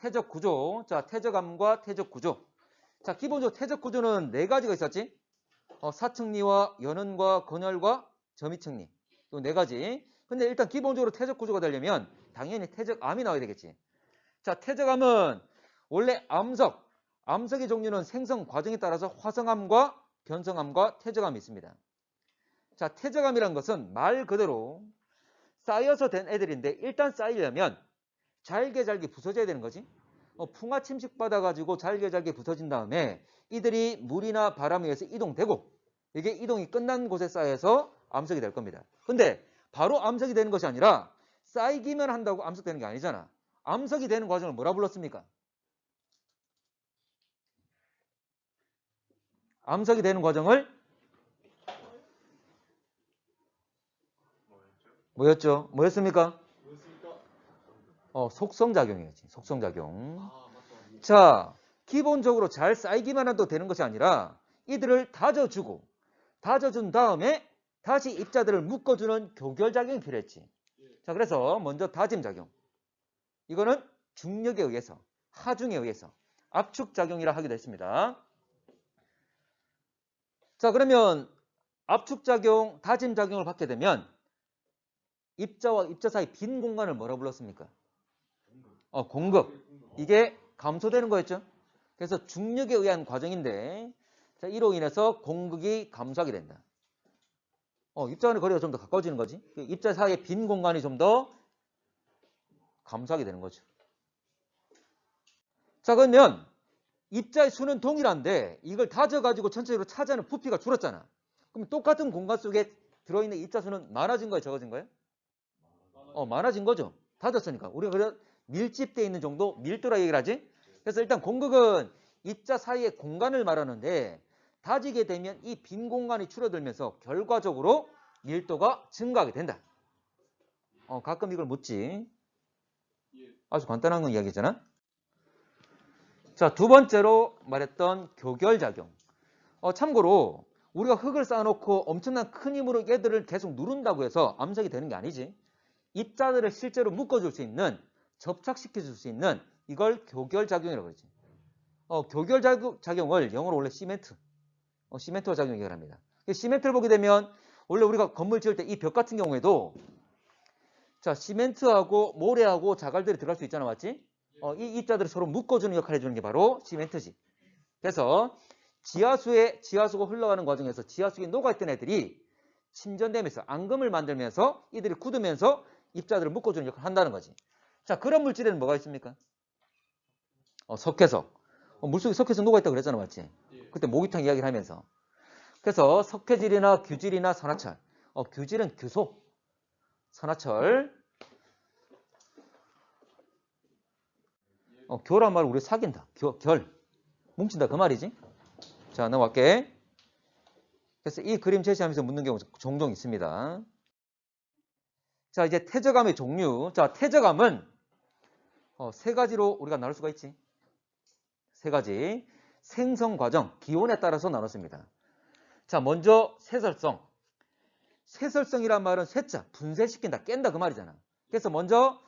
태적 구조. 자, 태적암과 태적 구조. 자, 기본적으로 태적 구조는 네 가지가 있었지. 사층리와 연은과 건열과 점이층리. 이 네 가지. 근데 일단 기본적으로 태적 구조가 되려면 당연히 태적암이 나와야 되겠지. 자, 태적암은 원래 암석의 종류는 생성 과정에 따라서 화성암과 변성암과 태적암이 있습니다. 자, 태적암이란 것은 말 그대로 쌓여서 된 애들인데 일단 쌓이려면 잘게 부서져야 되는 거지. 풍화 침식 받아가지고 잘게 부서진 다음에 이들이 물이나 바람에 의해서 이동되고 이게 이동이 끝난 곳에 쌓여서 암석이 될 겁니다. 근데 바로 암석이 되는 것이 아니라 쌓이기만 한다고 암석되는 게 아니잖아. 암석이 되는 과정을 뭐라 불렀습니까? 암석이 되는 과정을 뭐였습니까? 속성작용이었지. 속성작용. 자, 기본적으로 잘 쌓이기만 해도 되는 것이 아니라 이들을 다져준 다음에 다시 입자들을 묶어주는 교결작용이 필요했지. 자, 그래서 먼저 다짐작용. 이거는 중력에 의해서, 하중에 의해서 압축작용이라 하기도 했습니다. 자, 그러면 압축작용, 다짐작용을 받게 되면 입자와 입자 사이 빈 공간을 뭐라 불렀습니까? 공급. 이게 감소되는 거였죠. 그래서 중력에 의한 과정인데, 자, 이로 인해서 공극이 감소하게 된다. 입자 간의 거리가 좀 더 가까워지는 거지. 입자 사이의 빈 공간이 좀 더 감소하게 되는 거죠. 자, 그러면 입자의 수는 동일한데 이걸 다져가지고 전체적으로 차지하는 부피가 줄었잖아. 그럼 똑같은 공간 속에 들어있는 입자 수는 많아진 거예요? 적어진 거예요? 많아진 거죠. 다졌으니까. 우리가 그래 밀집되어 있는 정도 밀도라 얘기를 하지. 그래서 일단 공극은 입자 사이의 공간을 말하는데 다지게 되면 이 빈 공간이 줄어들면서 결과적으로 밀도가 증가하게 된다. 가끔 이걸 묻지. 아주 간단한 건 이야기잖아. 자, 두 번째로 말했던 교결작용. 참고로 우리가 흙을 쌓아놓고 엄청난 큰 힘으로 얘들을 계속 누른다고 해서 암석이 되는 게 아니지. 입자들을 실제로 묶어줄 수 있는, 접착시켜줄 수 있는 이걸 교결작용이라고 그러지. 교결작용을 영어로 원래 시멘트와 작용 얘기를 합니다. 시멘트를 보게 되면 원래 우리가 건물 지을 때 이 벽 같은 경우에도 자, 시멘트하고 모래하고 자갈들이 들어갈 수 있잖아, 맞지? 이 입자들을 서로 묶어주는 역할을 해주는 게 바로 시멘트지. 그래서 지하수가 흘러가는 과정에서 지하수에 녹아있던 애들이 침전되면서 앙금을 만들면서 이들이 굳으면서 입자들을 묶어주는 역할을 한다는 거지. 자, 그런 물질에는 뭐가 있습니까? 석회석. 물속에 석회석 녹아있다고 그랬잖아, 맞지? 그때 모기탕 이야기를 하면서. 그래서 석회질이나 규질이나 산화철. 규질은 규소. 산화철. 결한 말을 우리 사귄다. 결. 뭉친다. 그 말이지. 자, 넘어갈게. 그래서 이 그림 제시하면서 묻는 경우 종종 있습니다. 자, 이제 태적암의 종류. 자, 태적암은 세 가지로 우리가 나눌 수가 있지. 세 가지. 생성 과정, 기온에 따라서 나눴습니다. 자, 먼저 세설성. 세설성이란 말은 쇠자, 분쇄시킨다, 깬다 그 말이잖아. 그래서 먼저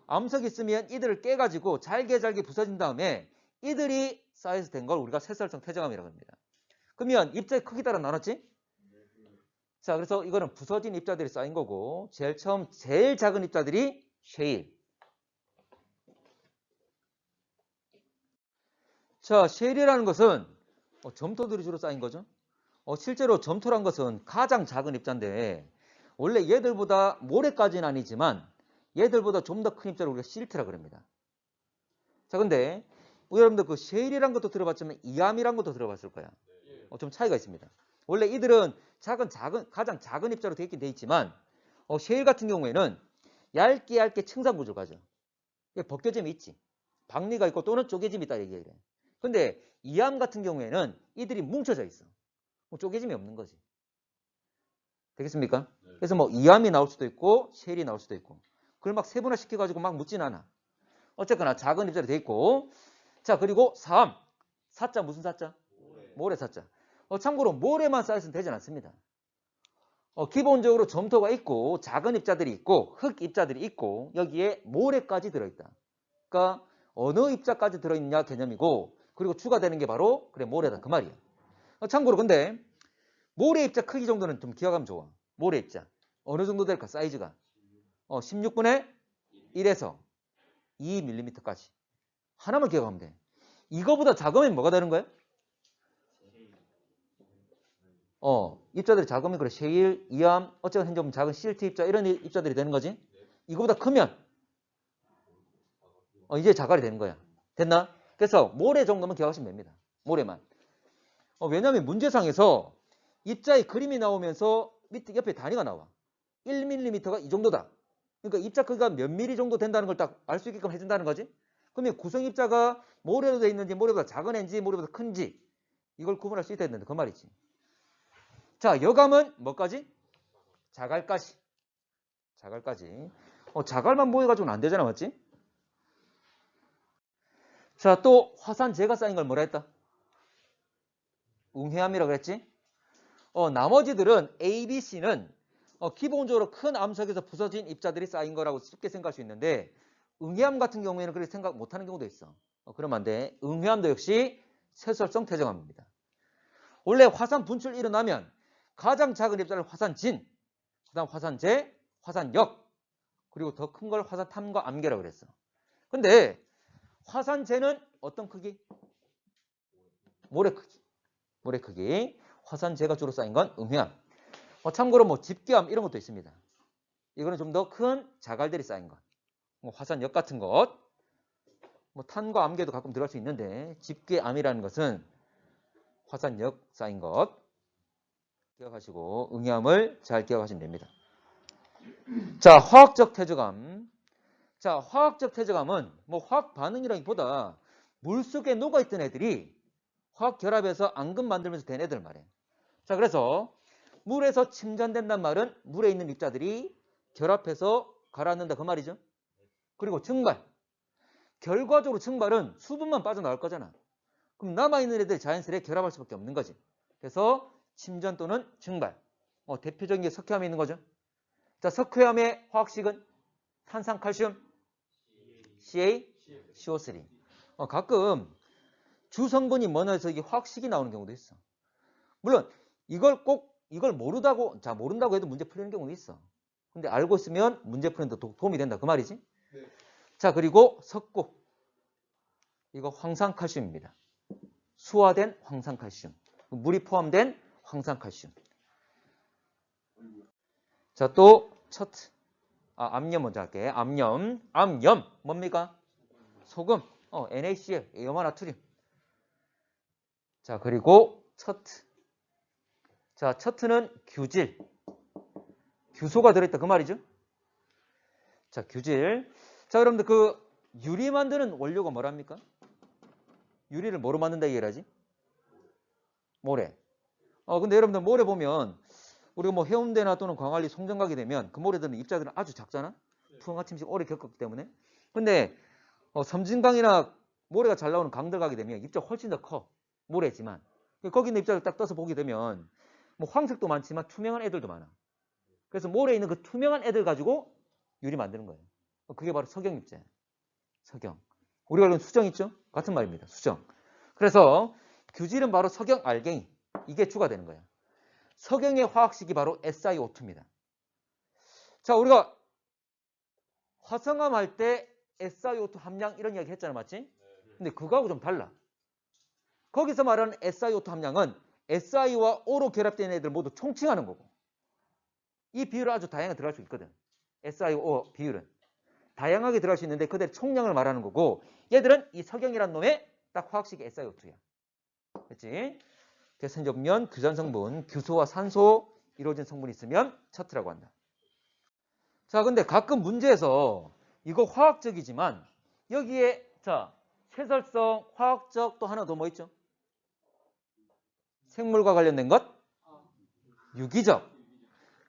암석이 있으면 이들을 깨가지고 잘게 부서진 다음에 이들이 쌓여서 된 걸 우리가 세설성 태적암이라고 합니다. 그러면 입자의 크기 따라 나눴지? 자, 그래서 이거는 부서진 입자들이 쌓인 거고 제일 작은 입자들이 셰일. 자, 셰일이라는 것은 점토들이 주로 쌓인 거죠. 실제로 점토란 것은 가장 작은 입자인데 원래 얘들보다 모래까지는 아니지만 얘들보다 좀 더 큰 입자를 우리가 실트라고 합니다. 자, 근데 여러분들 그 셰일이란 것도 들어봤지만 이암이란 것도 들어봤을 거야. 좀 차이가 있습니다. 원래 이들은 가장 작은 입자로 되어 있긴 돼 있지만 셰일 같은 경우에는 얇게 층상 구조를 가져. 벗겨짐이 있지. 박리가 있고 또는 쪼개짐이 있다 얘기해. 근데 이암 같은 경우에는 이들이 뭉쳐져 있어. 쪼개짐이 없는 거지. 되겠습니까? 그래서 뭐 이암이 나올 수도 있고 셰일이 나올 수도 있고 그걸 막 세분화시켜가지고 막 묻진 않아. 어쨌거나 작은 입자로 돼 있고. 자, 그리고 사암. 사자 무슨 사자? 모래 사자. 참고로 모래만 쌓여서는 되진 않습니다. 기본적으로 점토가 있고 작은 입자들이 있고 흙 입자들이 있고 여기에 모래까지 들어있다. 그러니까 어느 입자까지 들어있냐 개념이고 그리고 추가되는 게 바로 그래 모래다 그 말이야. 참고로 근데 모래 입자 크기 정도는 좀 기억하면 좋아. 모래 입자 어느 정도 될까 사이즈가 16분의 1에서 2mm까지 하나만 기억하면 돼. 이거보다 작으면 뭐가 되는 거야? 입자들이 작으면 그래 셰일, 이암, 어쨌든 좀 작은 실트 입자 이런 입자들이 되는 거지. 이거보다 크면 이제 자갈이 되는 거야. 됐나? 그래서 모래 정도만 기억하시면 됩니다. 모래만. 왜냐하면 문제상에서 입자의 그림이 나오면서 밑에 옆에 단위가 나와. 1mm가 이 정도다. 그러니까 입자 크기가 몇 mm 정도 된다는 걸 딱 알 수 있게끔 해준다는 거지. 그러면 구성 입자가 모래로 되어 있는지 모래보다 작은 애인지 모래보다 큰지 이걸 구분할 수 있다는 그 말이지. 자, 여감은 뭐까지? 자갈까지. 자갈까지. 자갈만 모여가지고는 안 되잖아, 맞지? 자, 또 화산재가 쌓인 걸 뭐라 했다? 웅해암이라고 그랬지? 나머지들은 A, B, C는 기본적으로 큰 암석에서 부서진 입자들이 쌓인 거라고 쉽게 생각할 수 있는데 응해암 같은 경우에는 그렇게 생각 못하는 경우도 있어. 그러면 안 돼. 응해암도 역시 세설성 퇴적암입니다. 원래 화산 분출이 일어나면 가장 작은 입자를 화산진, 그 다음 화산재, 화산역, 그리고 더 큰 걸 화산탐과 암계라고 그랬어. 근데 화산재는 어떤 크기? 모래 크기. 모래 크기. 화산재가 주로 쌓인 건 응해암. 참고로 뭐 집계암 이런 것도 있습니다. 이거는 좀 더 큰 자갈들이 쌓인 것. 뭐 화산역 같은 것. 뭐 탄과 암계도 가끔 들어갈 수 있는데 집계암이라는 것은 화산역 쌓인 것. 기억하시고 응해암을 잘 기억하시면 됩니다. 자, 화학적 퇴적암. 자, 화학적 퇴적암은 뭐 화학 반응이라기보다 물속에 녹아있던 애들이 화학 결합해서 앙금 만들면서 된 애들 말이에요. 자, 그래서 물에서 침전된단 말은 물에 있는 입자들이 결합해서 가라앉는다 그 말이죠. 그리고 증발. 결과적으로 증발은 수분만 빠져나올 거잖아. 그럼 남아있는 애들이 자연스레 결합할 수밖에 없는 거지. 그래서 침전 또는 증발. 대표적인 게 석회암이 있는 거죠. 자, 석회암의 화학식은 탄산칼슘 CaCO3. 가끔 주성분이 뭐냐해서 이게 화학식이 나오는 경우도 있어. 물론 이걸 모른다고 해도 문제 풀리는 경우도 있어. 근데 알고 있으면 문제 푸는 데 도움이 된다 그 말이지. 네. 자, 그리고 석고. 이거 황산칼슘입니다. 수화된 황산칼슘. 물이 포함된 황산칼슘. 자, 또 처트. 암염 먼저 할게. 암염 뭡니까? 소금. NaCl, 염화나트륨. 자, 그리고 처트. 자, 처트는 규질. 규소가 들어있다 그 말이죠. 자, 규질. 자, 여러분들 그 유리 만드는 원료가 뭐랍니까? 유리를 뭐로 만든다 얘기하지? 모래. 근데 여러분들 모래 보면 우리가 뭐 해운대나 또는 광안리 송정 가게 되면 그 모래들은 입자들은 아주 작잖아. 풍화침식 오래 겪었기 때문에. 근데 섬진강이나 모래가 잘 나오는 강들 가게 되면 입자 훨씬 더 커. 모래지만. 거기 있는 입자를 딱 떠서 보게 되면 뭐 황색도 많지만 투명한 애들도 많아. 그래서 모래에 있는 그 투명한 애들 가지고 유리 만드는 거예요. 그게 바로 석영입자예요. 석영. 우리가 알고 있는 수정 있죠? 같은 말입니다. 수정. 그래서 규질은 바로 석영 알갱이. 이게 주가 되는 거예요. 석영의 화학식이 바로 SiO2입니다. 자, 우리가 화성암 할 때 SiO2 함량 이런 이야기 했잖아, 맞지? 근데 그거하고 좀 달라. 거기서 말하는 SiO2 함량은 Si와 O로 결합된 애들 모두 총칭하는 거고 이 비율은 아주 다양하게 들어갈 수 있거든. SiO 비율은. 다양하게 들어갈 수 있는데 그들의 총량을 말하는 거고 얘들은 이 석영이라는 놈의 딱 화학식이 SiO2야. 그렇지? 대선적면 규전 성분, 규소와 산소 이루어진 성분이 있으면 처트라고 한다. 자, 근데 가끔 문제에서 이거 화학적이지만 여기에 자 세설성, 화학적 또 하나 더 뭐 있죠? 생물과 관련된 것? 유기적.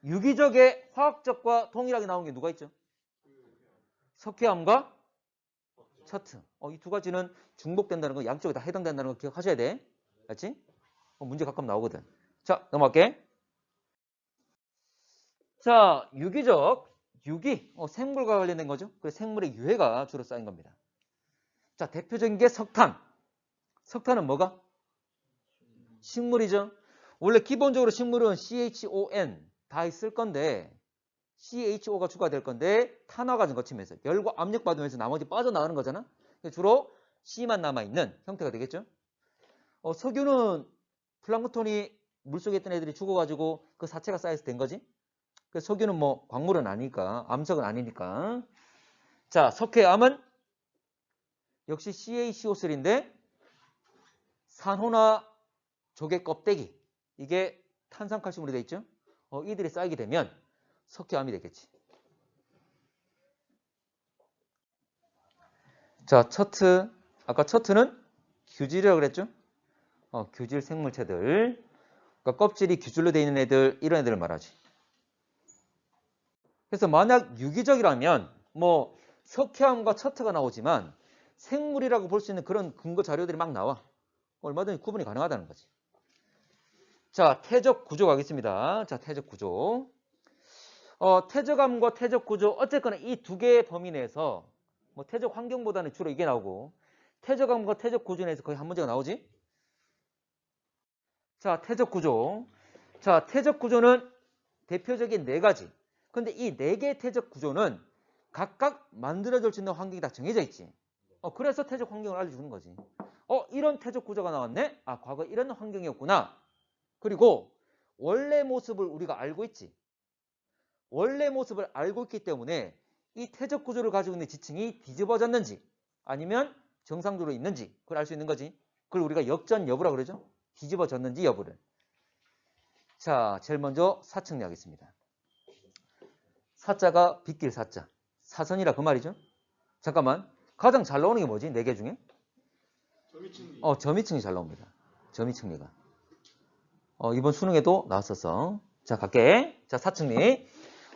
유기적의 화학적과 동일하게 나온 게 누가 있죠? 석회암과 처트. 이 두 가지는 중복된다는 거, 양쪽에 다 해당된다는 거 기억하셔야 돼. 알지? 문제 가끔 나오거든. 자, 넘어갈게. 자, 유기적. 유기. 생물과 관련된 거죠. 그래서 생물의 유해가 주로 쌓인 겁니다. 자, 대표적인 게 석탄. 석탄은 뭐가? 식물이죠. 원래 기본적으로 식물은 CHON 다 있을 건데 CHO가 추가될 건데 탄화과정 거치면서 열과 압력 받으면서 나머지 빠져나가는 거잖아. 주로 C만 남아있는 형태가 되겠죠. 석유는 플랑크톤이 물속에 있던 애들이 죽어가지고 그 사체가 쌓여서 된 거지. 그 석유는 뭐 광물은 아니니까, 암석은 아니니까. 자, 석회암은 역시 CaCO3인데 산호나 조개 껍데기, 이게 탄산칼슘으로 되어 있죠. 이들이 쌓이게 되면 석회암이 되겠지. 자, 처트. 아까 처트는 규질이라고 그랬죠. 규질 생물체들. 그러니까 껍질이 규질로 되어 있는 애들, 이런 애들을 말하지. 그래서 만약 유기적이라면 뭐 석회암과 처트가 나오지만 생물이라고 볼 수 있는 그런 근거 자료들이 막 나와. 얼마든지 구분이 가능하다는 거지. 자, 태적 구조 가겠습니다. 자, 태적 구조. 태적암과 태적 구조, 어쨌거나 이 두 개의 범위 내에서 뭐 태적 환경보다는 주로 이게 나오고 태적암과 태적 구조 내에서 거의 한 문제가 나오지. 자, 태적 구조. 자, 태적 구조는 대표적인 네 가지. 근데 이 네 개의 태적 구조는 각각 만들어질 수 있는 환경이 다 정해져 있지. 그래서 태적 환경을 알려주는 거지. 이런 태적 구조가 나왔네? 아, 과거 이런 환경이었구나. 그리고 원래 모습을 우리가 알고 있지. 원래 모습을 알고 있기 때문에 이 태적 구조를 가지고 있는 지층이 뒤집어졌는지 아니면 정상적으로 있는지 그걸 알 수 있는 거지. 그걸 우리가 역전 여부라고 그러죠. 뒤집어졌는지 여부를. 자, 제일 먼저 사측리 하겠습니다. 사자가 빗길 사자. 사선이라 그 말이죠. 잠깐만. 가장 잘 나오는 게 뭐지? 네 개 중에? 점이층리. 점이층리 잘 나옵니다. 점이층리가. 이번 수능에도 나왔었어. 자, 갈게. 자, 사측리.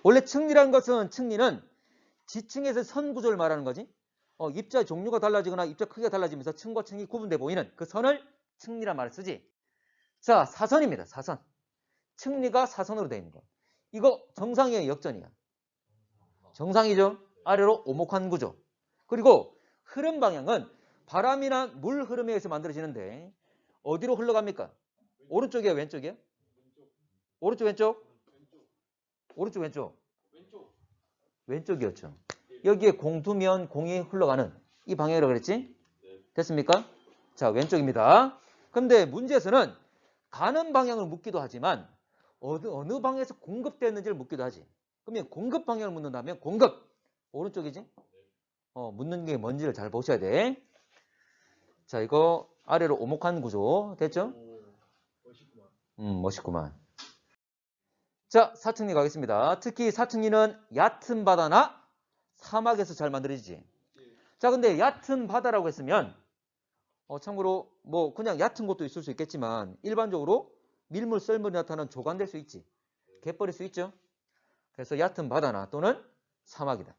원래 층리라는 것은 층리는 지층에서 선 구조를 말하는 거지. 입자의 종류가 달라지거나 입자 크기가 달라지면서 층과 층이 구분돼 보이는 그 선을 층리란 말을 쓰지. 자, 사선입니다. 사선. 층리가 사선으로 되어 있는 거. 이거 정상이에요, 역전이야? 정상이죠. 아래로 오목한 구조. 그리고 흐름 방향은 바람이나 물 흐름에 의해서 만들어지는데 어디로 흘러갑니까? 오른쪽이에요, 왼쪽이에요? 오른쪽, 왼쪽? 오른쪽, 왼쪽? 왼쪽이었죠. 여기에 공 두면 공이 흘러가는 이 방향이라고 그랬지? 됐습니까? 자, 왼쪽입니다. 근데 문제에서는 가는 방향을 묻기도 하지만 어느 방향에서 공급되었는지를 묻기도 하지. 그러면 공급 방향을 묻는다면 공급 오른쪽이지? 묻는 게 뭔지를 잘 보셔야 돼. 자, 이거 아래로 오목한 구조 됐죠? 멋있구만. 멋있구만. 자, 사층리 가겠습니다. 특히 사층리는 얕은 바다나 사막에서 잘 만들어지지. 자, 근데 얕은 바다라고 했으면 참고로 뭐 그냥 얕은 곳도 있을 수 있겠지만 일반적으로 밀물, 썰물이 나타나는 조간될 수 있지. 갯벌일 수 있죠. 그래서 얕은 바다나 또는 사막이다.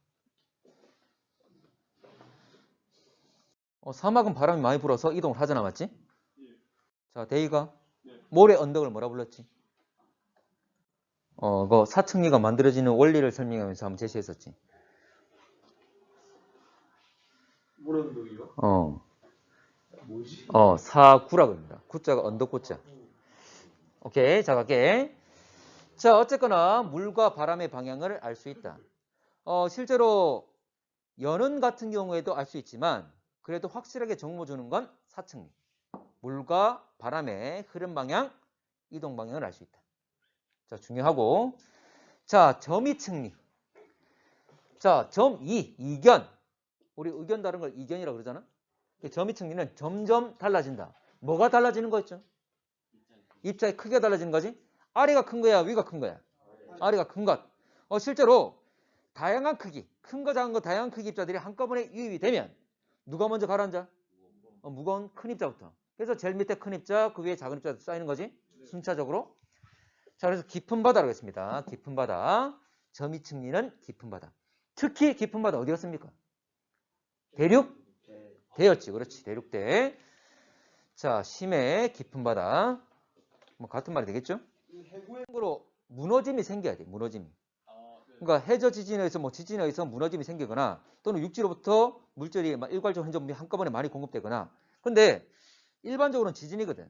사막은 바람이 많이 불어서 이동을 하잖아, 맞지? 자, 데이가 모래 언덕을 뭐라 불렀지? 그 사층리가 만들어지는 원리를 설명하면서 한번 제시했었지. 모래 언덕이요? 뭐지? 사구라고 합니다. 구자가 언덕구자. 오케이, 자, 갈게. 자, 어쨌거나 물과 바람의 방향을 알 수 있다. 실제로 연은 같은 경우에도 알 수 있지만 그래도 확실하게 정보 주는 건 사층리. 물과 바람의 흐름 방향, 이동 방향을 알 수 있다. 자, 중요하고. 자, 점이층리. 자, 점 2, 이견. 우리 의견 다른 걸 이견이라고 그러잖아. 점이층리는 점점 달라진다. 뭐가 달라지는 거였죠? 입자의 크기가 달라지는 거지. 아래가 큰 거야, 위가 큰 거야? 아래가 큰 것. 실제로 다양한 크기, 큰 거, 작은 거, 다양한 크기 입자들이 한꺼번에 유입이 되면 누가 먼저 가라앉아? 무거운 큰 입자부터. 그래서 제일 밑에 큰 입자, 그 위에 작은 입자 쌓이는 거지. 순차적으로. 자, 그래서 깊은 바다라고 했습니다. 깊은 바다. 점이층리는 깊은 바다. 특히 깊은 바다 어디였습니까? 대륙? 대였지. 그렇지. 대륙대. 자, 심해 깊은 바다. 뭐 같은 말이 되겠죠? 해구행으로 무너짐이 생겨야 돼. 무너짐이. 그러니까 해저 지진에 의해서 지진에 의해서 무너짐이 생기거나 또는 육지로부터 물질이 막 일괄적으로 현재 한꺼번에 많이 공급되거나. 근데 일반적으로는 지진이거든.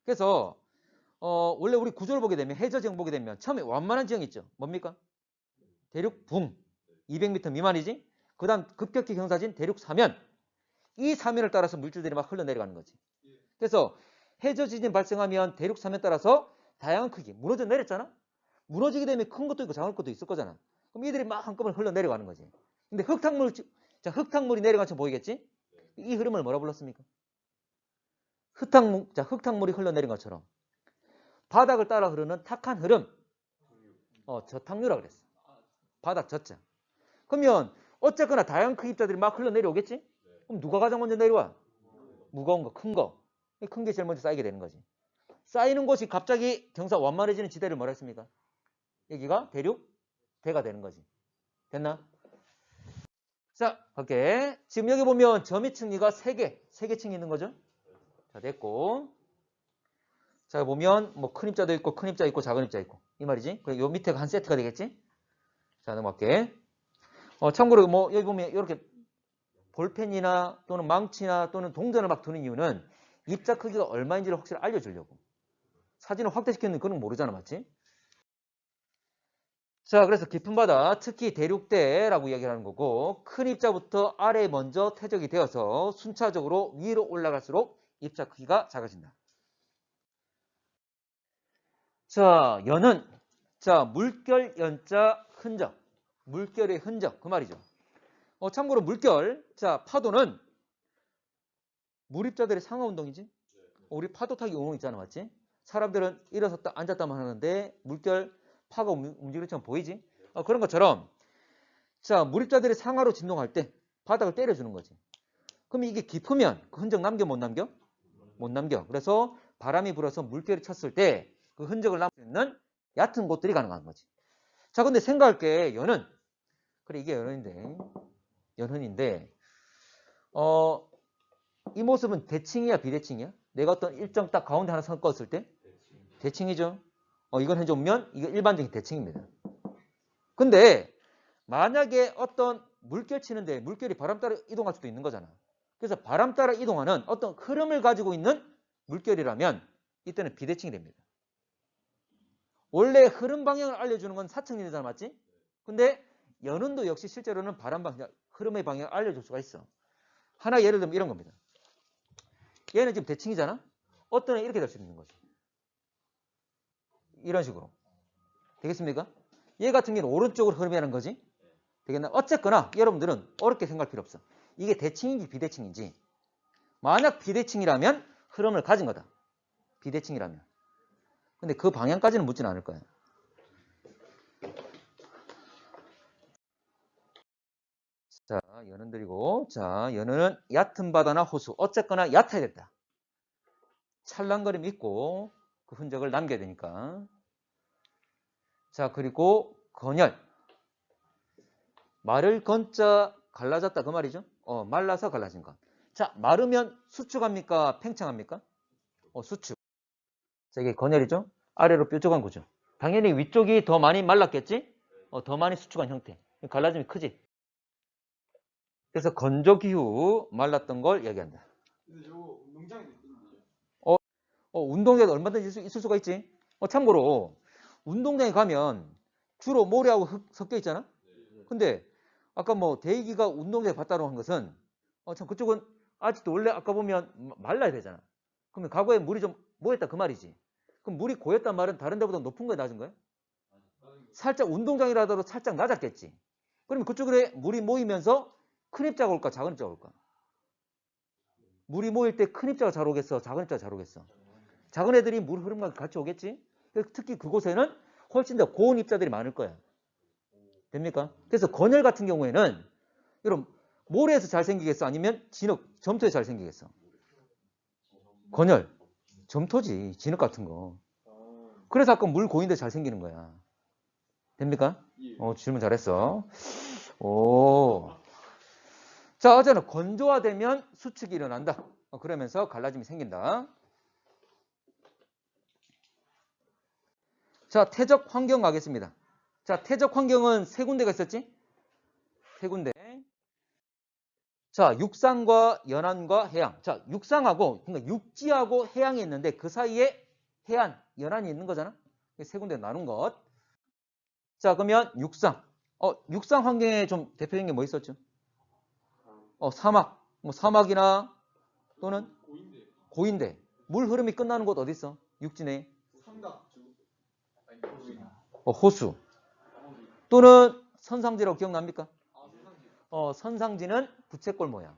그래서 원래 우리 구조를 보게 되면 해저 지형 보게 되면 처음에 완만한 지형이 있죠. 뭡니까? 대륙 붕 200m 미만이지. 그 다음 급격히 경사진 대륙 사면. 이 사면을 따라서 물질들이 막 흘러내려가는 거지. 그래서 해저 지진 발생하면 대륙 사면 따라서 다양한 크기 무너져 내렸잖아. 무너지게 되면 큰 것도 있고 작은 것도 있을 거잖아. 그럼 이들이 막 한꺼번에 흘러내려가는 거지. 근데 흙탕물이 내려간 척 보이겠지? 이 흐름을 뭐라 불렀습니까? 흙탕물이 흘러내린 것처럼 바닥을 따라 흐르는 탁한 흐름, 저탕류라고 그랬어. 바닥 저자. 그러면 어쨌거나 다양한 큰 입자들이 막 흘러내려오겠지? 그럼 누가 가장 먼저 내려와? 무거운 거, 큰 거. 큰 게 제일 먼저 쌓이게 되는 거지. 쌓이는 곳이 갑자기 경사 완만해지는 지대를 뭐라 했습니까? 여기가 대륙대가 되는 거지. 됐나? 자, 갈게. 지금 여기 보면 점의 층리가 3개 층이 있는 거죠? 자, 됐고. 자, 보면 뭐 큰 입자도 있고 큰 입자 있고 작은 입자 있고. 이 말이지? 그래, 요 밑에가 한 세트가 되겠지? 자, 넘어갈게. 참고로 뭐 여기 보면 이렇게 볼펜이나 또는 망치나 또는 동전을 막 두는 이유는 입자 크기가 얼마인지를 확실히 알려주려고. 사진을 확대시키는 그건 모르잖아, 맞지? 자, 그래서 깊은 바다, 특히 대륙대라고 이야기하는 거고, 큰 입자부터 아래에 먼저 퇴적이 되어서 순차적으로 위로 올라갈수록 입자 크기가 작아진다. 자, 연은, 자, 물결 연자 흔적, 물결의 흔적, 그 말이죠. 참고로 물결, 자, 파도는 물입자들의 상하 운동이지? 우리 파도 타기 운동 있잖아, 맞지? 사람들은 일어섰다 앉았다만 하는데 물결 파가 움직이는 것처럼 보이지? 그런 것처럼 자 물입자들이 상하로 진동할 때 바닥을 때려주는 거지. 그럼 이게 깊으면 그 흔적 남겨 못 남겨? 못 남겨. 그래서 바람이 불어서 물결이 쳤을 때 그 흔적을 남길 수 있는 얕은 곳들이 가능한 거지. 자 근데 생각할 게 연은 그래 이게 연흔인데 이 모습은 대칭이야 비대칭이야? 내가 어떤 일정 딱 가운데 하나 선 껐을 때 대칭이죠. 이걸 해주면 이거 일반적인 대칭입니다. 근데 만약에 어떤 물결 치는데 물결이 바람 따라 이동할 수도 있는 거잖아. 그래서 바람 따라 이동하는 어떤 흐름을 가지고 있는 물결이라면 이때는 비대칭이 됩니다. 원래 흐름 방향을 알려주는 건 사층리잖아, 맞지? 근데 연운도 역시 실제로는 바람 방향, 흐름의 방향을 알려줄 수가 있어. 하나 예를 들면 이런 겁니다. 얘는 지금 대칭이잖아? 어떤 애 이렇게 될 수 있는 거지. 이런 식으로. 되겠습니까? 얘 같은 경우는 오른쪽으로 흐름이라는 거지. 되겠나? 어쨌거나 여러분들은 어렵게 생각할 필요 없어. 이게 대칭인지 비대칭인지. 만약 비대칭이라면 흐름을 가진 거다. 비대칭이라면. 근데 그 방향까지는 묻지는 않을 거야. 자, 연은들이고. 자, 연은은 얕은 바다나 호수. 어쨌거나 얕아야 됐다. 찰랑거림이 있고 그 흔적을 남겨야 되니까. 자, 그리고 건열. 마를 건자 갈라졌다 그 말이죠. 말라서 갈라진 것. 자, 마르면 수축합니까? 팽창합니까? 수축. 자, 이게 건열이죠. 아래로 뾰족한 거죠. 당연히 위쪽이 더 많이 말랐겠지? 더 많이 수축한 형태. 갈라짐이 크지. 그래서 건조기후 말랐던 걸 얘기한다. 근데 저거 운동장에 있던데. 운동장에 얼마든지 있을 수가 있지. 참고로 운동장에 가면 주로 모래하고 흙 섞여 있잖아. 근데 아까 뭐 대기가 운동장에 봤다고 한 것은 참 그쪽은 아직도 원래 아까 보면 말라야 되잖아. 그러면 과거에 물이 좀 모였다 그 말이지. 그럼 물이 고였단 말은 다른 데보다 높은 거야 낮은 거야? 살짝 운동장이라 하더라도 살짝 낮았겠지. 그러면 그쪽에 물이 모이면서 큰 입자가 올까 작은 입자가 올까? 물이 모일 때 큰 입자가 잘 오겠어? 작은 입자가 잘 오겠어? 작은 애들이 물 흐름과 같이 오겠지? 특히 그곳에는 훨씬 더 고온 입자들이 많을 거야. 됩니까? 그래서 건열 같은 경우에는 여러분 모래에서 잘 생기겠어? 아니면 진흙, 점토에 잘 생기겠어? 건열, 점토지, 진흙 같은 거. 그래서 아까 물 고인데 잘 생기는 거야. 됩니까? 질문 잘했어. 오. 자, 어제는 건조화되면 수축이 일어난다. 그러면서 갈라짐이 생긴다. 자, 퇴적 환경 가겠습니다. 자, 퇴적 환경은 세 군데가 있었지? 세 군데. 자, 육상과 연안과 해양. 자, 육상하고, 그러니까 육지하고 해양이 있는데 그 사이에 해안, 연안이 있는 거잖아. 세 군데 나눈 것. 자, 그러면 육상. 육상 환경에 좀 대표적인 게 뭐 있었죠? 사막. 뭐 사막이나 또는 고인데. 고인대. 물 흐름이 끝나는 곳 어디 있어? 육지 내에. 삼각주. 아니 고인. 호수. 또는 선상지라고 기억납니까? 선상지. 선상지는 부채꼴 모양.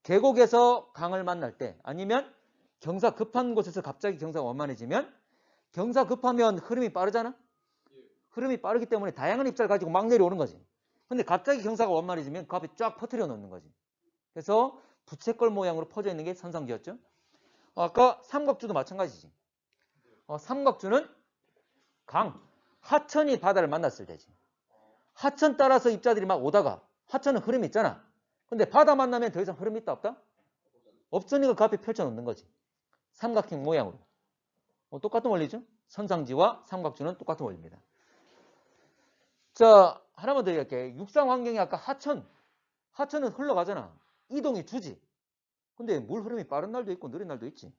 계곡에서 강을 만날 때 아니면 경사 급한 곳에서 갑자기 경사가 완만해지면 경사 급하면 흐름이 빠르잖아? 흐름이 빠르기 때문에 다양한 입자를 가지고 막 내려오는 거지. 근데 갑자기 경사가 완만해지면 그 앞에 쫙 퍼뜨려 놓는 거지. 그래서 부채꼴 모양으로 퍼져 있는 게 선상지였죠. 아까 삼각주도 마찬가지지. 삼각주는 강, 하천이 바다를 만났을 때지. 하천 따라서 입자들이 막 오다가 하천은 흐름이 있잖아. 근데 바다 만나면 더 이상 흐름이 있다 없다? 없으니까 그 앞에 펼쳐 놓는 거지. 삼각형 모양으로. 똑같은 원리죠. 선상지와 삼각주는 똑같은 원리입니다. 자, 하나만 더 얘기할게. 육상 환경이 아까 하천은 흘러가잖아. 이동이 주지. 근데 물 흐름이 빠른 날도 있고 느린 날도 있지.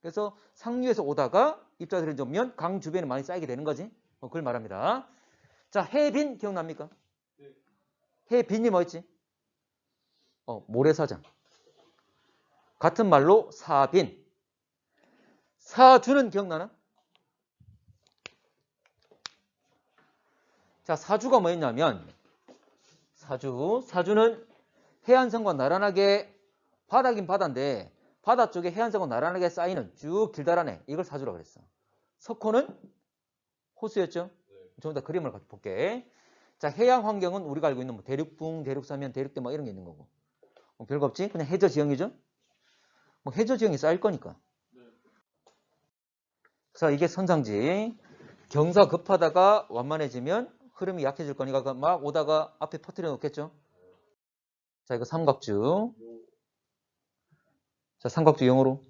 그래서 상류에서 오다가 입자들이 오면 강 주변에 많이 쌓이게 되는 거지. 그걸 말합니다. 자, 해빈 기억납니까? 네. 해빈이 뭐였지? 모래사장. 같은 말로 사빈. 사주는 기억나나? 자, 사주가 뭐였냐면 사주는 해안선과 나란하게 바다긴 바다인데 바다 쪽에 해안선과 나란하게 쌓이는 쭉 길다란해. 이걸 사주라고 그랬어. 석호는 호수였죠? 좀 더 그림을 볼게. 자, 해양 환경은 우리가 알고 있는 뭐 대륙붕, 대륙사면, 대륙대 뭐 이런 게 있는 거고. 별거 없지? 그냥 해저 지형이죠? 뭐 해저 지형이 쌓일 거니까. 자, 이게 선상지. 경사 급하다가 완만해지면 흐름이 약해질 거니까 막 오다가 앞에 퍼뜨려 놓겠죠? 자, 이거 삼각주. 자, 삼각주 영어로.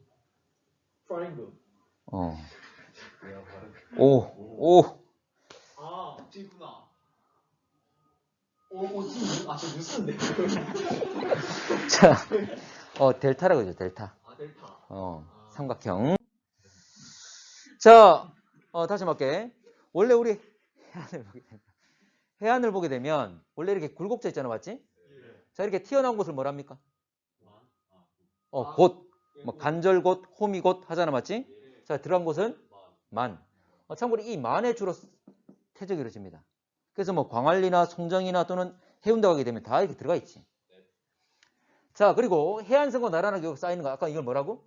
트라이앵글. 오. 지구나. 지구. 저 뉴스인데. 자, 델타라고 그러죠, 델타. 델타. 삼각형. 자, 다시 말게. 원래 우리 해안을 보게 되면 원래 이렇게 굴곡져 있잖아, 맞지? 자, 이렇게 튀어나온 곳을 뭐랍니까? 곳. 뭐 간절곶, 호미곶 하잖아, 맞지? 자, 들어간 곳은 만. 참고로 이 만에 주로 태적이 이루어집니다. 그래서 뭐 광안리나 송정이나 또는 해운대 가게 되면 다 이렇게 들어가 있지. 자, 그리고 해안선과 나란하게 쌓이는 거 아까 이걸 뭐라고?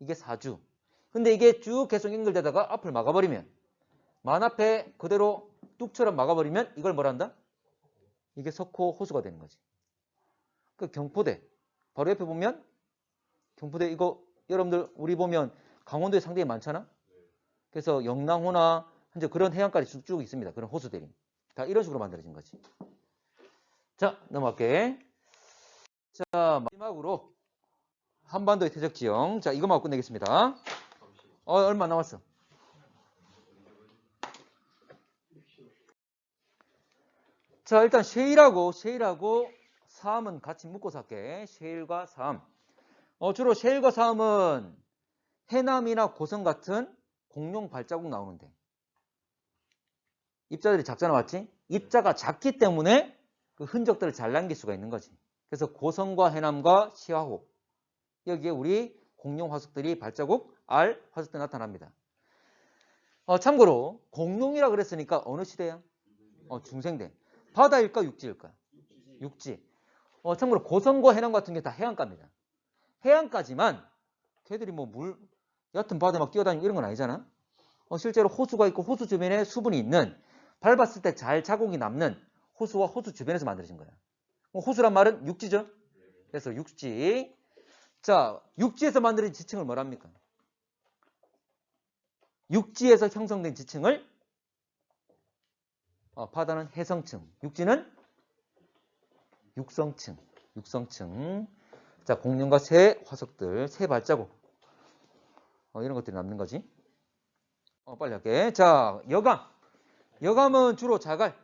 이게 사주. 근데 이게 쭉 계속 연결되다가 앞을 막아버리면 만 앞에 그대로 뚝처럼 막아버리면 이걸 뭐란다? 이게 석호 호수가 되는 거지. 그 경포대 바로 옆에 보면 경포대 이거 여러분들 우리 보면 강원도에 상당히 많잖아. 그래서 영랑호나 현재 그런 해안가에 쭉 있습니다. 그런 호수들이 다 이런 식으로 만들어진 거지. 자, 넘어갈게. 자, 마지막으로 한반도의 퇴적 지형. 자, 이거만 끝내겠습니다. 얼마 남았어? 자, 일단 셰일하고 사암은 같이 묶어서 할게. 셰일과 사암. 주로 셰일과 사암은 해남이나 고성 같은 공룡 발자국 나오는데 입자들이 작잖아, 맞지? 입자가 작기 때문에 그 흔적들을 잘 남길 수가 있는 거지. 그래서 고성과 해남과 시화호 여기에 우리 공룡 화석들이 발자국 R 화석들 나타납니다. 참고로 공룡이라 그랬으니까 어느 시대야? 중생대. 바다일까 육지일까? 육지. 참고로 고성과 해남 같은 게 다 해안가입니다. 해안가지만 걔들이 뭐 얕은 바다에 막 뛰어다니고 이런 건 아니잖아. 실제로 호수가 있고 호수 주변에 수분이 있는 밟았을 때 잘 자국이 남는 호수와 호수 주변에서 만들어진 거야. 호수란 말은 육지죠. 그래서 육지. 자, 육지에서 만들어진 지층을 뭐랍니까? 육지에서 형성된 지층을 바다는 해성층, 육지는 육성층. 자, 공룡과 새 화석들, 새 발자국 이런 것들이 남는 거지. 빨리 할게. 자, 여감은 주로 자갈.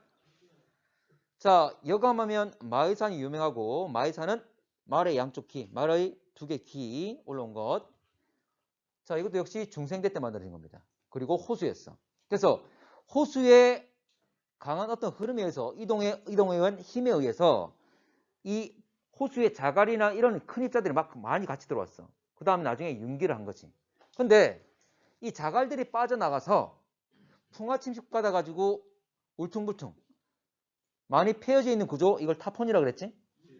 자, 여감하면 마의산이 유명하고 마의산은 말의 양쪽 키, 말의 두 개 키 올라온 것. 자, 이것도 역시 중생대 때 만들어진 겁니다. 그리고 호수였어. 그래서 호수의 강한 어떤 흐름에 의해서 이동에 의한 힘에 의해서 이 호수의 자갈이나 이런 큰 입자들이 막 많이 같이 들어왔어. 그 다음에 나중에 융기를 한 거지. 근데 이 자갈들이 빠져나가서 풍화 침식 받아가지고 울퉁불퉁 많이 패여져 있는 구조, 이걸 타폰이라고 그랬지?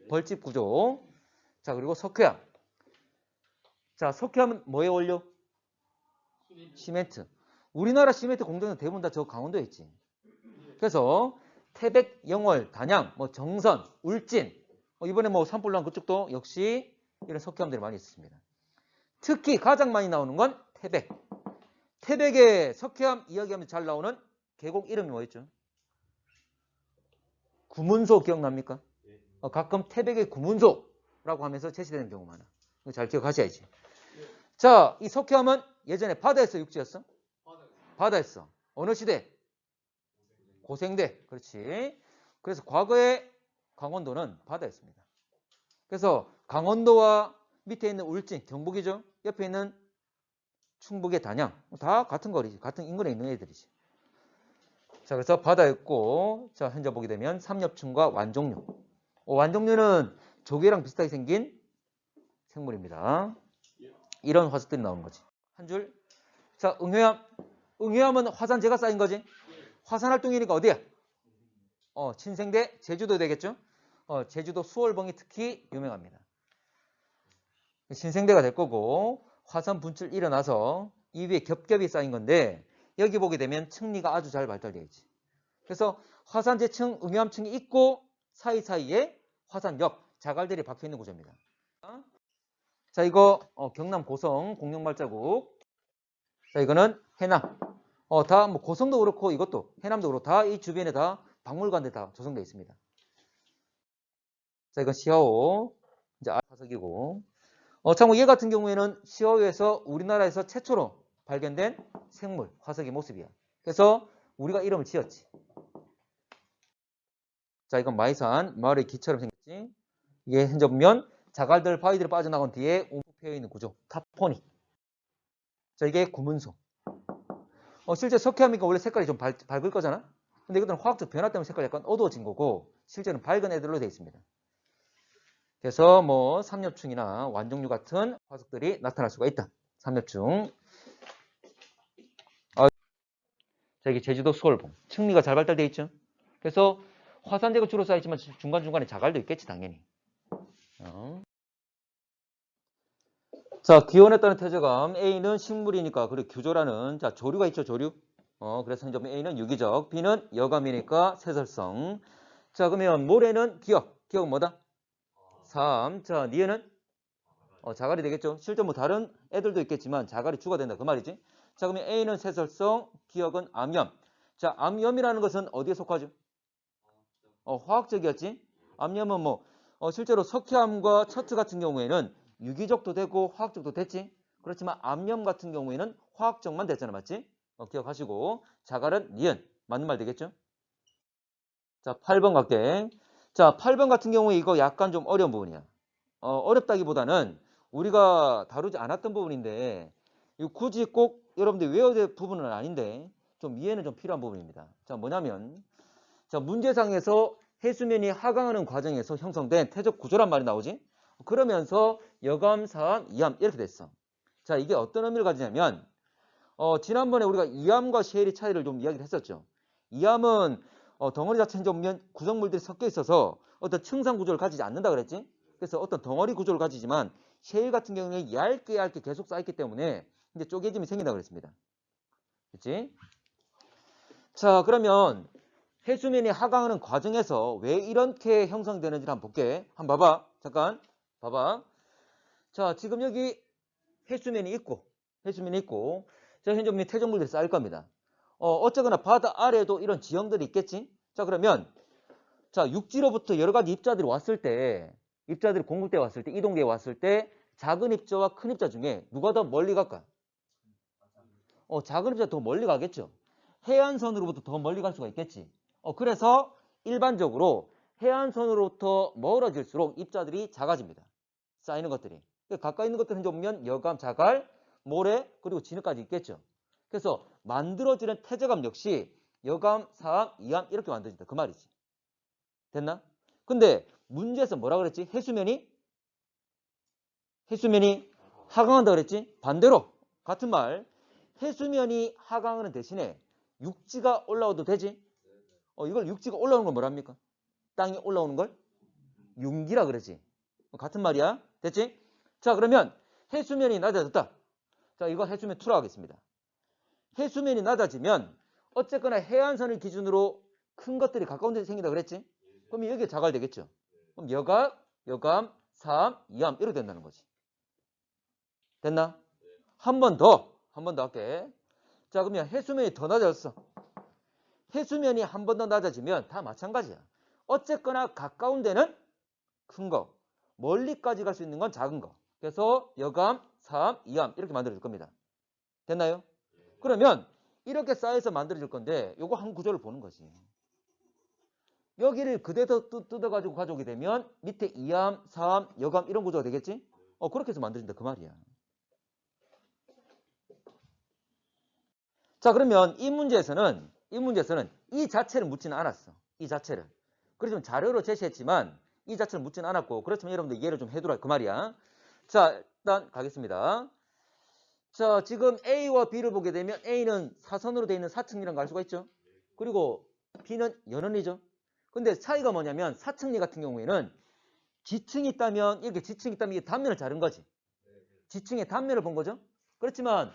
벌집 구조. 자, 그리고 석회암. 자, 석회암은 뭐에 올려? 시멘트. 우리나라 시멘트 공장은 대부분 다 저 강원도에 있지. 그래서 태백, 영월, 단양, 뭐 정선, 울진, 이번에 뭐 산불 난 그쪽도 역시 이런 석회암들이 많이 있습니다. 특히 가장 많이 나오는 건 태백. 태백의 석회암 이야기하면 잘 나오는 계곡 이름이 뭐였죠? 구문소 기억납니까? 가끔 태백의 구문소라고 하면서 제시되는 경우가 많아. 이거 잘 기억하셔야지. 자, 이 석회암은 예전에 바다였어, 육지였어? 바다였어. 어느 시대? 고생대. 그렇지. 그래서 과거에 강원도는 바다였습니다. 그래서 강원도와 밑에 있는 울진, 경북이죠. 옆에 있는 충북의 단양. 다 같은 거리지. 같은 인근에 있는 애들이지. 자, 그래서 바다였고, 자, 현재 보게 되면 삼엽충과 완종류. 완종류는 조개랑 비슷하게 생긴 생물입니다. 이런 화석들이 나오는 거지. 한 줄. 자, 응회암. 응회암은 화산재가 쌓인 거지. 화산활동이니까 어디야? 친생대, 제주도 되겠죠? 제주도 수월봉이 특히 유명합니다. 신생대가 될 거고, 화산 분출 일어나서 이 위에 겹겹이 쌓인 건데, 여기 보게 되면 층리가 아주 잘 발달되어 있지. 그래서 화산재층, 응회암층이 있고 사이사이에 화산역, 자갈들이 박혀 있는 구조입니다. 자, 이거 경남 고성 공룡 발자국. 자, 이거는 해남. 다 뭐 고성도 그렇고 이것도 해남도 그렇고 다 이 주변에 다 박물관들 다 조성되어 있습니다. 자, 이건 시하오. 이제 화석이고. 참고 얘 같은 경우에는 시하오에서 우리나라에서 최초로 발견된 생물 화석의 모습이야. 그래서 우리가 이름을 지었지. 자, 이건 마이산, 마을의 기처럼 생겼지. 이게 현재 보면 자갈들, 바위들이 빠져나간 뒤에 움푹 패여 있는 구조, 타포니. 자, 이게 구문소. 실제 석회암이니까 원래 색깔이 좀 밝을 거잖아. 근데 이것들은 화학적 변화 때문에 색깔이 약간 어두워진 거고, 실제는 밝은 애들로 되어 있습니다. 그래서 뭐 삼엽충이나 완종류 같은 화석들이 나타날 수가 있다. 삼엽충. 자, 이게 제주도 수월봉. 층리가 잘 발달되어 있죠. 그래서 화산재가 주로 쌓이지만 중간중간에 자갈도 있겠지, 당연히. 자, 기원에 따른 퇴적암. A는 식물이니까, 그리고 규조라는, 자, 조류가 있죠, 조류. 그래서 현재 A는 유기적, B는 여감이니까 세설성. 자, 그러면 모래는 기억. 기억은 뭐다? 3. 자, 니에는? 자갈이 되겠죠. 실제 뭐 다른 애들도 있겠지만 자갈이 주가 된다. 그 말이지. 자, 그러면 A는 세설성, 기억은 암염. 자, 암염이라는 것은 어디에 속하죠? 화학적이었지. 암염은 뭐 실제로 석회암과 척추 같은 경우에는 유기적도 되고 화학적도 됐지. 그렇지만 암염 같은 경우에는 화학적만 됐잖아, 맞지? 기억하시고. 자갈은 니은. 맞는 말 되겠죠? 자, 8번 갈게. 자, 8번 같은 경우에 이거 약간 좀 어려운 부분이야. 어렵다기보다는 우리가 다루지 않았던 부분인데 이거 굳이 꼭 여러분들이 외워야 될 부분은 아닌데 좀 이해는 좀 필요한 부분입니다. 자, 뭐냐면 자, 문제상에서 해수면이 하강하는 과정에서 형성된 퇴적 구조란 말이 나오지. 그러면서 여감, 사암, 이암 이렇게 됐어. 자, 이게 어떤 의미를 가지냐면 지난번에 우리가 이암과 셰일의 차이를 좀 이야기를 했었죠. 이암은 덩어리 자체에 보면 구성물들이 섞여 있어서 어떤 층상 구조를 가지지 않는다 그랬지. 그래서 어떤 덩어리 구조를 가지지만 셰일 같은 경우는 얇게 계속 쌓였기 때문에 이제 쪼개짐이 생긴다 그랬습니다. 그렇지? 자, 그러면 해수면이 하강하는 과정에서 왜 이렇게 형성되는지를 한번 볼게. 한번 봐봐. 잠깐 봐봐. 자, 지금 여기 해수면이 있고 자, 현재 보면 퇴적물들이 쌓일 겁니다. 어쩌거나 바다 아래에도 이런 지형들이 있겠지. 자, 그러면 자, 육지로부터 여러 가지 입자들이 왔을 때, 입자들이 공급돼 왔을 때, 이동돼 왔을 때 작은 입자와 큰 입자 중에 누가 더 멀리 갈까? 작은 입자 더 멀리 가겠죠. 해안선으로부터 더 멀리 갈 수가 있겠지. 그래서 일반적으로 해안선으로부터 멀어질수록 입자들이 작아집니다. 쌓이는 것들이. 가까이 있는 것들 현재 보면 여감, 자갈, 모래, 그리고 진흙까지 있겠죠. 그래서 만들어지는 태저감 역시 여감, 사암, 이암 이렇게 만들어진다. 그 말이지. 됐나? 근데 문제에서 뭐라 그랬지? 해수면이 하강한다 그랬지? 반대로 같은 말. 해수면이 하강하는 대신에 육지가 올라와도 되지? 이걸 육지가 올라오는 걸 뭐랍니까? 땅이 올라오는 걸 융기라 그러지. 같은 말이야. 됐지? 자, 그러면 해수면이 낮아졌다. 자, 이거 해수면 2로 하겠습니다. 해수면이 낮아지면 어쨌거나 해안선을 기준으로 큰 것들이 가까운 데 생긴다 그랬지? 그럼 여기에 자갈 되겠죠. 그럼 여각, 여감, 사암, 이암 이렇게 된다는 거지. 됐나? 한 번 더 할게. 자, 그러면 해수면이 더 낮아졌어. 해수면이 한 번 더 낮아지면 다 마찬가지야. 어쨌거나 가까운 데는 큰 거, 멀리까지 갈 수 있는 건 작은 거. 그래서 여감, 사암, 이암 이렇게 만들어질 겁니다. 됐나요? 그러면 이렇게 쌓여서 만들어질 건데 요거 한 구조를 보는 거지. 여기를 그대로 뜯어가지고 가져오게 되면 밑에 이암, 사암, 여감 이런 구조가 되겠지? 그렇게 해서 만들어진다 그 말이야. 자, 그러면 이 문제에서는 이 자체를 묻지는 않았어. 이 자체를. 그래서 좀 자료로 제시했지만 이 자체를 묻지는 않았고, 그렇지만 여러분들 이해를 좀 해두라 그 말이야. 자, 일단 가겠습니다. 자, 지금 A와 B를 보게 되면 A는 사선으로 되어 있는 사층리라는 걸 알 수가 있죠. 그리고 B는 연원리죠. 근데 차이가 뭐냐면 사층리 같은 경우에는 지층이 있다면 이게 단면을 자른 거지. 지층의 단면을 본 거죠. 그렇지만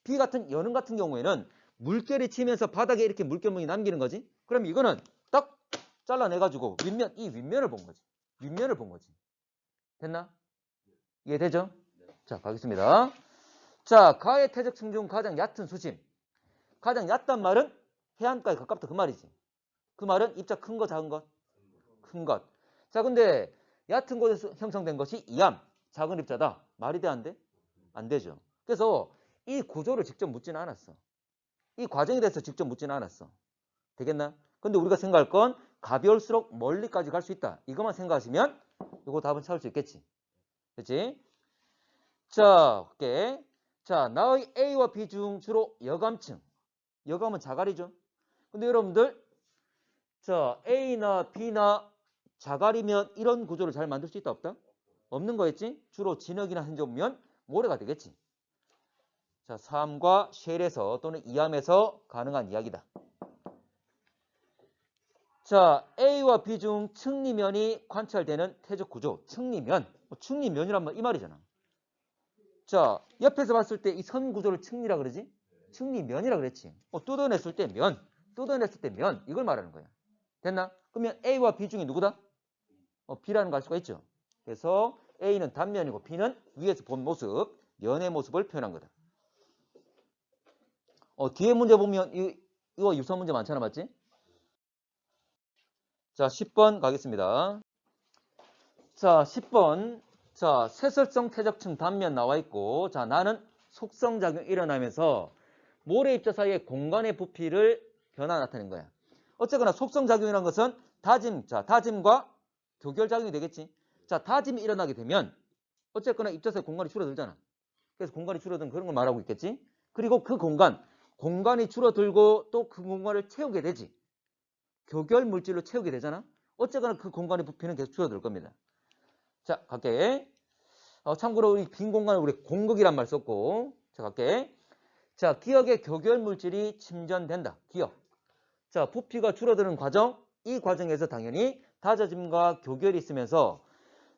B 같은 연원 같은 경우에는 물결이 치면서 바닥에 이렇게 물결문이 남기는 거지. 그럼 이거는 딱 잘라내가지고 이 윗면을 본 거지. 윗면을 본 거지. 됐나? 이해되죠? 자, 가겠습니다. 자, 가의 태적층 중 가장 얕은 수심. 가장 얕단 말은 해안가에 가깝다 그 말이지. 그 말은 입자 큰 거, 작은 것? 큰 것. 자, 근데 얕은 곳에서 형성된 것이 이암, 작은 입자다. 말이 돼, 안 돼? 안 되죠. 그래서 이 구조를 직접 묻지는 않았어. 이 과정에 대해서 직접 묻지는 않았어. 되겠나? 근데 우리가 생각할 건 가벼울수록 멀리까지 갈 수 있다. 이것만 생각하시면 이거 답은 찾을 수 있겠지. 그렇지? 자, 볼게. 자, 나의 A와 B 중 주로 여감층. 여감은 자갈이죠. 근데 여러분들, 자, A나 B나 자갈이면 이런 구조를 잘 만들 수 있다, 없다? 없는 거였지? 주로 진흙이나 현재 보면 모래가 되겠지. 자, 사암과 쉘에서 또는 이암에서 가능한 이야기다. 자, A와 B 중 층리면이 관찰되는 태적 구조. 층리면. 층리면이란 말 이 말이잖아. 자, 옆에서 봤을 때 이 선 구조를 층리라 그러지? 층리면이라 그랬지. 뜯어냈을 때 면. 이걸 말하는 거야. 됐나? 그러면 A와 B 중에 누구다? B라는 거 알 수가 있죠. 그래서 A는 단면이고 B는 위에서 본 모습, 면의 모습을 표현한 거다. 뒤에 문제 보면 이거 유사 문제 많잖아, 맞지? 자, 10번 가겠습니다. 자, 10번. 자, 쇠설성 태적층 단면 나와 있고, 자, 나는 속성작용이 일어나면서 모래 입자 사이의 공간의 부피를 변화 나타낸 거야. 어쨌거나 속성작용이라는 것은 다짐과 교결작용이 되겠지. 자, 다짐이 일어나게 되면 어쨌거나 입자 사이 공간이 줄어들잖아. 그래서 공간이 줄어든 그런 걸 말하고 있겠지. 그리고 그 공간이 줄어들고 또 그 공간을 채우게 되지. 교결 물질로 채우게 되잖아. 어쨌거나 그 공간의 부피는 계속 줄어들 겁니다. 자, 갈게. 참고로 우리 빈 공간을 우리 공극이란 말 썼고, 자, 갈게. 자, 기역의 교결 물질이 침전된다. 기역. 자, 부피가 줄어드는 과정. 이 과정에서 당연히 다져짐과 교결이 있으면서,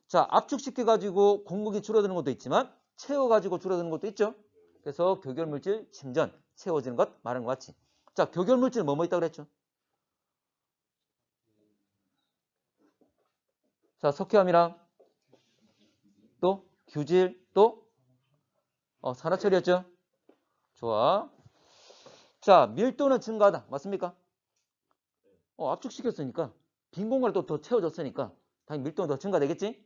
자, 압축시켜가지고 공극이 줄어드는 것도 있지만 채워가지고 줄어드는 것도 있죠. 그래서 교결 물질 침전, 채워지는 것 말하는 것 같이. 자, 교결 물질 뭐뭐 있다고 그랬죠? 자, 석회암이랑 또 규질 또 산화철이었죠? 좋아. 자, 밀도는 증가하다. 맞습니까? 압축시켰으니까 빈 공간을 또 더 채워줬으니까 당연히 밀도는 더 증가되겠지?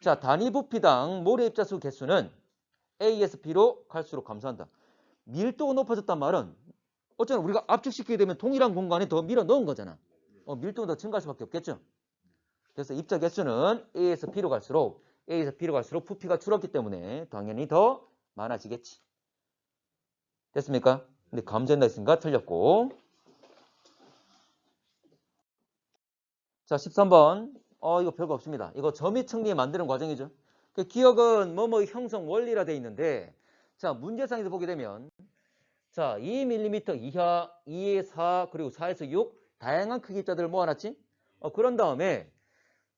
자, 단위 부피당 모래 입자수 개수는 A에서 B로 갈수록 감소한다. 밀도가 높아졌단 말은 어쩌나 우리가 압축시키게 되면 동일한 공간에 더 밀어 넣은 거잖아. 밀도는 더 증가할 수밖에 없겠죠. 그래서 입자 개수는 A에서 B로 갈수록 부피가 줄었기 때문에 당연히 더 많아지겠지. 됐습니까? 근데 감전다 했으니까 틀렸고. 자, 13번. 이거 별거 없습니다. 이거 점이층리 만드는 과정이죠. 그 기억은 뭐뭐 형성 원리라 돼 있는데, 자, 문제상에서 보게 되면, 자, 2mm 이하, 2에 4, 그리고 4에서 6, 다양한 크기 입자들을 모아놨지? 그런 다음에,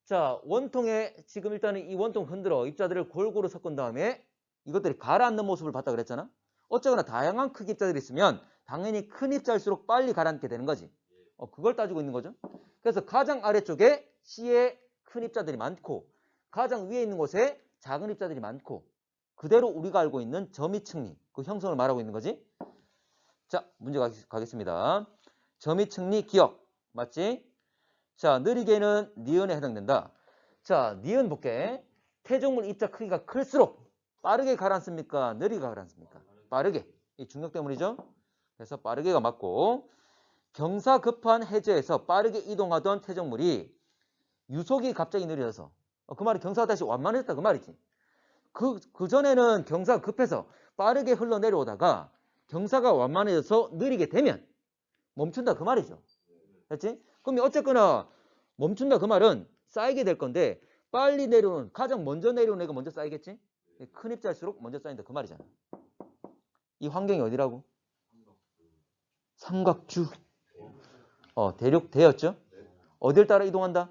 자, 원통에, 지금 일단은 이 원통 흔들어 입자들을 골고루 섞은 다음에 이것들이 가라앉는 모습을 봤다 그랬잖아? 어쩌거나 다양한 크기 입자들이 있으면 당연히 큰 입자일수록 빨리 가라앉게 되는 거지. 그걸 따지고 있는 거죠. 그래서 가장 아래쪽에 C에 큰 입자들이 많고 가장 위에 있는 곳에 작은 입자들이 많고 그대로 우리가 알고 있는 점이층리 그 형성을 말하고 있는 거지. 자, 문제 가겠습니다. 점이층리 기억 맞지? 자, 느리게는 니은에 해당된다. 자, 니은 볼게. 태종물 입자 크기가 클수록 빠르게 가라앉습니까? 느리게 가라앉습니까? 빠르게. 이 중력 때문이죠. 그래서 빠르게가 맞고 경사급한 해저에서 빠르게 이동하던 태종물이 유속이 갑자기 느려져서 그 말이 경사가 다시 완만해졌다 그 말이지. 그 전에는 경사가 급해서 빠르게 흘러내려오다가 경사가 완만해져서 느리게 되면 멈춘다 그 말이죠. 됐지? 그럼 어쨌거나 멈춘다 그 말은 쌓이게 될 건데 빨리 내려오는 가장 먼저 내려오는 애가 먼저 쌓이겠지? 큰 입자일수록 먼저 쌓인다 그 말이잖아. 이 환경이 어디라고? 삼각주. 대륙대였죠? 어딜 따라 이동한다?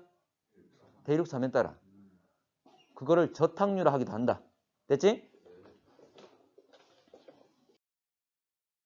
대륙 사면 따라. 그거를 저탁류라 하기도 한다. 됐지?